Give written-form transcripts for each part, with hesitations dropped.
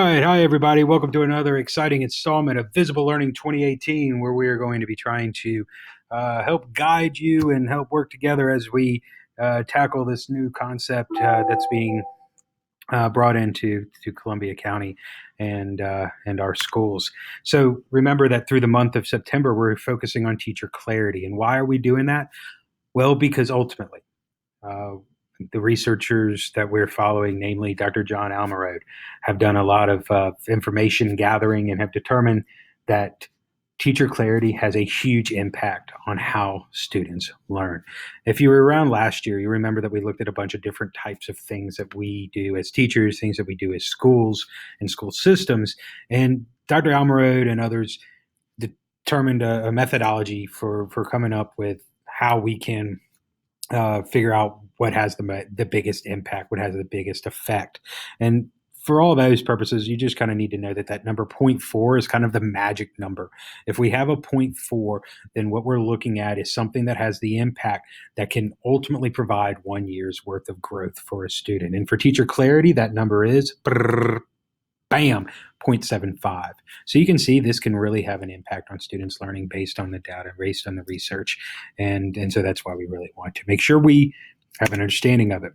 right. Hi, everybody. Welcome to another exciting installment of Visible Learning 2018, where we are going to be trying to help guide you and help work together as we tackle this new concept that's being brought into to Columbia County and our schools. So remember that through the month of September, we're focusing on teacher clarity. And why are we doing that? Well, because ultimately, uh, the researchers that we're following, namely Dr. John Almarode, have done a lot of information gathering and have determined that teacher clarity has a huge impact on how students learn. If you were around last year, you remember that we looked at a bunch of different types of things that we do as teachers, things that we do as schools and school systems. And Dr. Almarode and others determined a methodology for coming up with how we can figure out what has the biggest impact, what has the biggest effect. And for all those purposes, you just kind of need to know that that number zero point 0.4 is kind of the magic number. If we have a zero point 0.4, then what we're looking at is something that has the impact that can ultimately provide 1 year's worth of growth for a student. And for teacher clarity, that number is bam, 0.75. So you can see this can really have an impact on students' learning based on the data, based on the research. And so that's why we really want to make sure we have an understanding of it.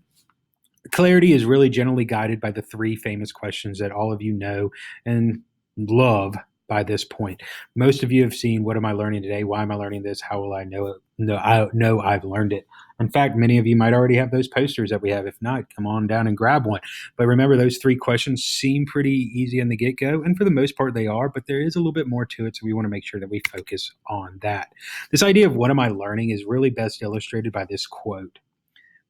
Clarity is really generally guided by the three famous questions that all of you know and love by this point. Most of you have seen, what am I learning today? Why am I learning this? How will I know it? No, I know I've learned it. In fact, many of you might already have those posters that we have. If not, come on down and grab one. But remember, those three questions seem pretty easy in the get-go, and for the most part they are, but there is a little bit more to it, so we want to make sure that we focus on that. This idea of what am I learning is really best illustrated by this quote.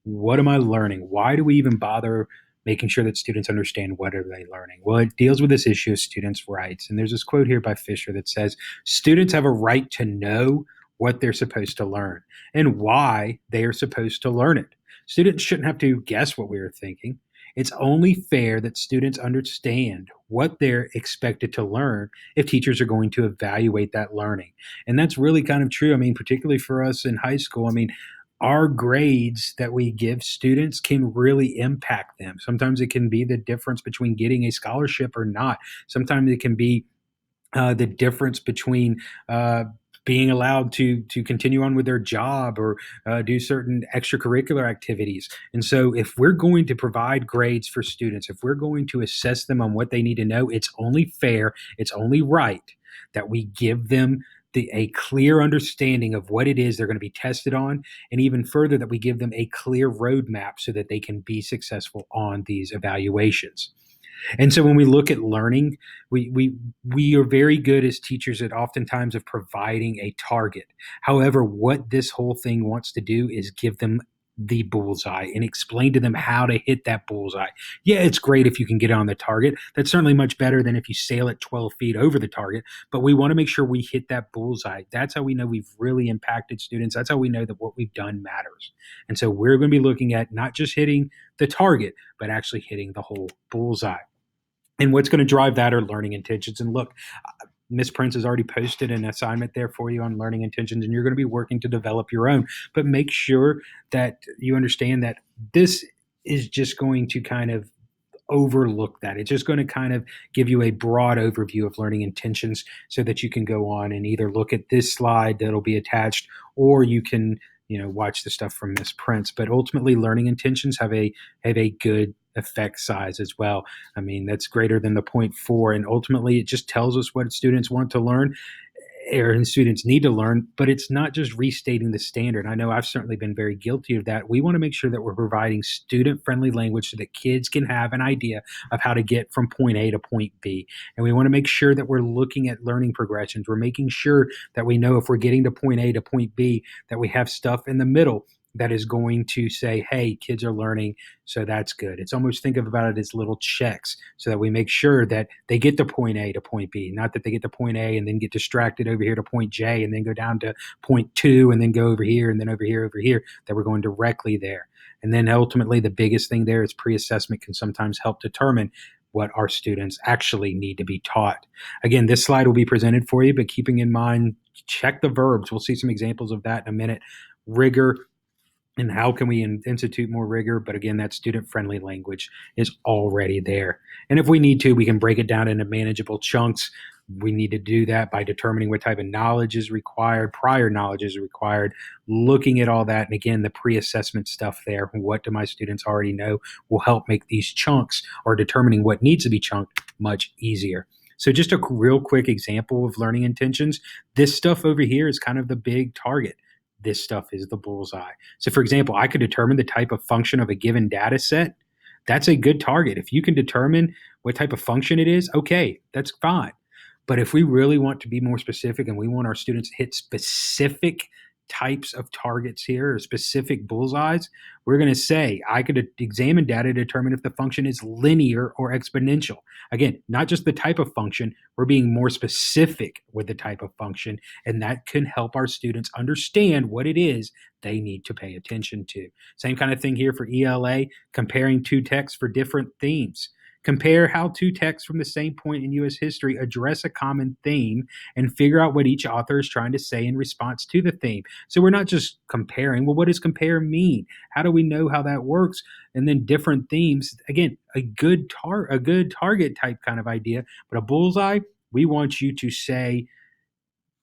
What am I learning? Why do we even bother making sure that students understand what are they learning? Well, it deals with this issue of students' rights. And there's this quote here by Fisher that says, students have a right to know what they're supposed to learn and why they are supposed to learn it. Students shouldn't have to guess what we are thinking. It's only fair that students understand what they're expected to learn if teachers are going to evaluate that learning. And that's really kind of true. I mean, particularly for us in high school, I mean, our grades that we give students can really impact them. Sometimes it can be the difference between getting a scholarship or not. Sometimes it can be the difference between being allowed to continue on with their job or do certain extracurricular activities. And so, if we're going to provide grades for students, if we're going to assess them on what they need to know, it's only fair, it's only right that we give them a clear understanding of what it is they're going to be tested on, and even further, that we give them a clear roadmap so that they can be successful on these evaluations. And so when we look at learning, we are very good as teachers at oftentimes of providing a target. However, what this whole thing wants to do is give them the bullseye and explain to them how to hit that bullseye. Yeah, it's great if you can get on the target. That's certainly much better than if you sail at 12 feet over the target, but we want to make sure we hit that bullseye. That's how we know we've really impacted students. That's how we know that what we've done matters. And so we're going to be looking at not just hitting the target, but actually hitting the whole bullseye. And what's going to drive that are learning intentions. And look, Miss Prince has already posted an assignment there for you on learning intentions, and you're going to be working to develop your own. But make sure that you understand that this is just going to kind of overlook that. It's just going to kind of give you a broad overview of learning intentions so that you can go on and either look at this slide that'll be attached, or you can, watch the stuff from Miss Prince. But ultimately, learning intentions have a good effect size as well. I mean, that's greater than the zero point 0.4, and ultimately it just tells us what students want to learn or students need to learn, but it's not just restating the standard. I know I've certainly been very guilty of that. We want to make sure that we're providing student-friendly language so that kids can have an idea of how to get from point A to point B. And we want to make sure that we're looking at learning progressions. We're making sure that we know if we're getting to point A to point B, that we have stuff in the middle that is going to say, hey, kids are learning, so that's good. It's almost, think about it as little checks so that we make sure that they get to point A to point B, not that they get to point A and then get distracted over here to point J and then go down to point 2 and then go over here and then over here, that we're going directly there. And then ultimately the biggest thing there is pre-assessment can sometimes help determine what our students actually need to be taught. Again, this slide will be presented for you, but keeping in mind, check the verbs. We'll see some examples of that in a minute. Rigor, And how can we institute more rigor? But again, that student-friendly language is already there. And if we need to, we can break it down into manageable chunks. We need to do that by determining what type of knowledge is required, prior knowledge is required, looking at all that. And again, the pre-assessment stuff there, what do my students already know, will help make these chunks or determining what needs to be chunked much easier. So just a real quick example of learning intentions. This stuff over here is kind of the big target. This stuff is the bullseye. So for example, I could determine the type of function of a given data set. That's a good target. If you can determine what type of function it is, okay, that's fine. But if we really want to be more specific and we want our students to hit specific types of targets here or specific bullseyes, we're going to say, I could examine data to determine if the function is linear or exponential. Again, not just the type of function, we're being more specific with the type of function, and that can help our students understand what it is they need to pay attention to. Same kind of thing here for ELA, comparing two texts for different themes. Compare how two texts from the same point in U.S. history address a common theme and figure out what each author is trying to say in response to the theme. So we're not just comparing. Well, what does compare mean? How do we know how that works? And then different themes. Again, a good target type kind of idea, but a bullseye, we want you to say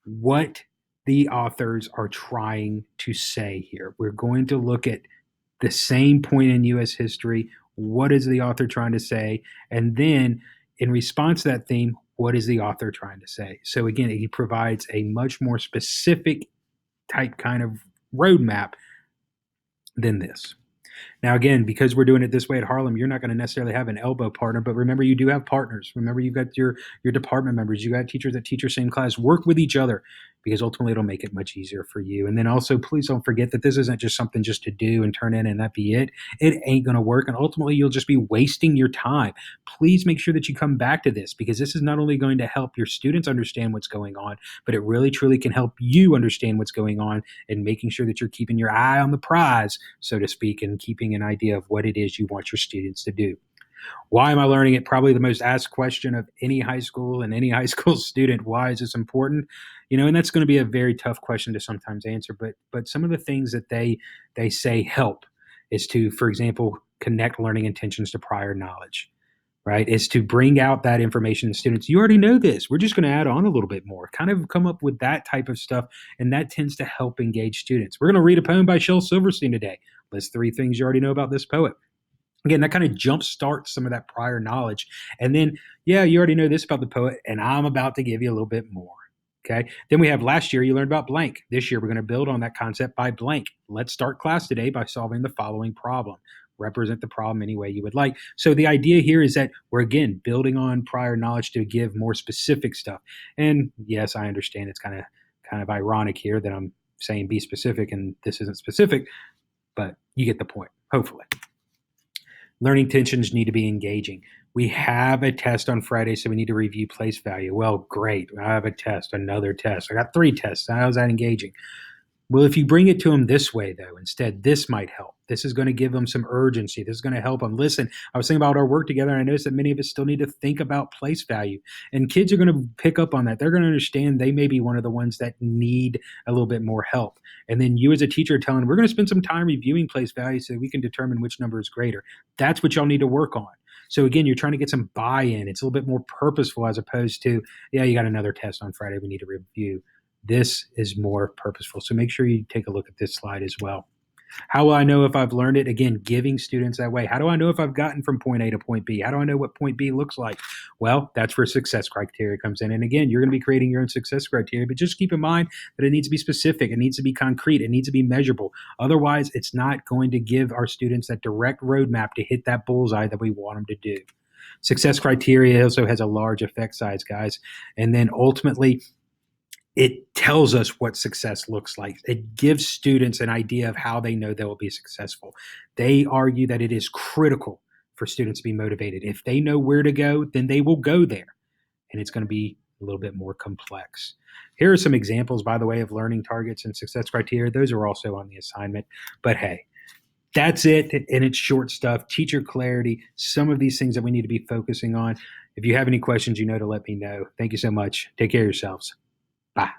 what the authors are trying to say here. We're going to look at the same point in U.S. history. What is the author trying to say? And then in response to that theme, what is the author trying to say? So again, he provides a much more specific type kind of roadmap than this. Now, again, because we're doing it this way at Harlem, you're not going to necessarily have an elbow partner, but remember, you do have partners. Remember, you've got your department members. You got teachers that teach your same class. Work with each other because ultimately it'll make it much easier for you. And then also, please don't forget that this isn't just something just to do and turn in and that be it. It ain't going to work. And ultimately, you'll just be wasting your time. Please make sure that you come back to this because this is not only going to help your students understand what's going on, but it really, truly can help you understand what's going on and making sure that you're keeping your eye on the prize, so to speak, and keeping an idea of what it is you want your students to do. Why am I learning it? Probably the most asked question of any high school and any high school student. Why is this important? And that's going to be a very tough question to sometimes answer. But some of the things that they say help is to, for example, connect learning intentions to prior knowledge. Right, is to bring out that information to students. You already know this. We're just going to add on a little bit more, kind of come up with that type of stuff. And that tends to help engage students. We're going to read a poem by Shel Silverstein today. List 3 things you already know about this poet. Again, that kind of jump starts some of that prior knowledge. And then, yeah, you already know this about the poet, and I'm about to give you a little bit more. Okay. Then we have last year, you learned about blank. This year, we're going to build on that concept by blank. Let's start class today by solving the following problem. Represent the problem any way you would like. So the idea here is that we're, again, building on prior knowledge to give more specific stuff. And yes, I understand it's kind of ironic here that I'm saying be specific and this isn't specific, but you get the point, hopefully. Learning intentions need to be engaging. We have a test on Friday, so we need to review place value. Well, great. I have a test, another test. I got 3 tests. How's that engaging? Well, if you bring it to them this way, though, instead, this might help. This is going to give them some urgency. This is going to help them. Listen, I was thinking about our work together, and I noticed that many of us still need to think about place value. And kids are going to pick up on that. They're going to understand they may be one of the ones that need a little bit more help. And then you as a teacher are telling them, we're going to spend some time reviewing place value so we can determine which number is greater. That's what y'all need to work on. So again, you're trying to get some buy-in. It's a little bit more purposeful as opposed to, yeah, you got another test on Friday we need to review. This is more purposeful. So make sure you take a look at this slide as well. How will I know if I've learned it? Again, giving students that way. How do I know if I've gotten from point A to point B? How do I know what point B looks like? Well, that's where success criteria comes in. And again, you're going to be creating your own success criteria, but just keep in mind that it needs to be specific. It needs to be concrete. It needs to be measurable. Otherwise, it's not going to give our students that direct roadmap to hit that bullseye that we want them to do. Success criteria also has a large effect size, guys. And then ultimately, it tells us what success looks like. It gives students an idea of how they know they will be successful. They argue that it is critical for students to be motivated. If they know where to go, then they will go there. And it's going to be a little bit more complex. Here are some examples, by the way, of learning targets and success criteria. Those are also on the assignment. But hey, that's it. And it's short stuff. Teacher clarity, some of these things that we need to be focusing on. If you have any questions, to let me know. Thank you so much. Take care of yourselves. Bye.